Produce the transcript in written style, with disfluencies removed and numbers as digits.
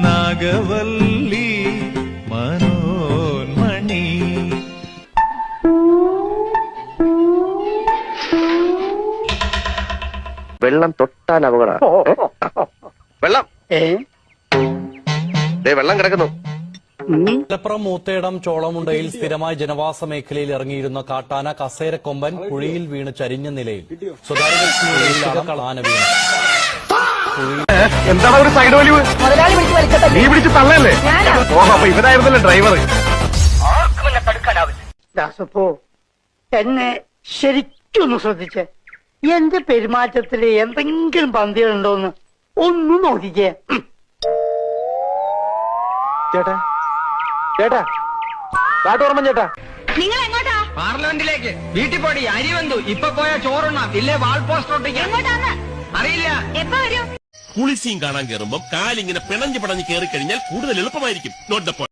നാഗവല്ലി മനോന്മണി വെള്ളം തൊട്ടാൽ അപകടം. വെള്ളം വെള്ളം കിടക്കുന്നു. മലപ്പുറം മൂത്തേടം ചോളമുണ്ടയിൽ സ്ഥിരമായി ജനവാസ മേഖലയിൽ ഇറങ്ങിയിരുന്ന കാട്ടാന കസേരക്കൊമ്പൻ കുഴിയിൽ വീണ് ചരിഞ്ഞ നിലയിൽ. സ്വകാര്യ ആന വീണു. എന്താണ് ഒരു സൈഡ് വലിവ്? നീ പിടിച്ച് തള്ളല്ലേ? ഓഹോ, അപ്പൊ ഇവരായിരുന്നല്ലേ ഡ്രൈവർ. ദാസപ്പോ എന്നെ ശരിക്കൊന്ന് ശ്രദ്ധിച്ചേ. എന്റെ പെരുമാറ്റത്തില് എന്തെങ്കിലും പന്തികളുണ്ടോന്ന് ഒന്നും നോക്കിക്കേ. ചേട്ടാ ചേട്ടാ കാട്ടോർമ്മ ചേട്ടാ, നിങ്ങൾ എങ്ങോട്ടാ? പാർലമെന്റിലേക്ക്. വീട്ടിൽ പോടി, അരി വന്നു. ഇപ്പൊ പോയാ ചോറുണ്ണാം, ഇല്ലേ വാൾ പോസ്റ്റർ ഒട്ടിക്കാം. എങ്ങോട്ടാന്ന് അറിയില്ല. എപ്പോ വരും? കുളിസീൻ കാണാൻ കയറുമ്പോൾ കാലിങ്ങനെ പിണഞ്ഞ് പിണഞ്ഞ് കയറി കഴിഞ്ഞാൽ കൂടുതൽ എളുപ്പമായിരിക്കും. Note the point.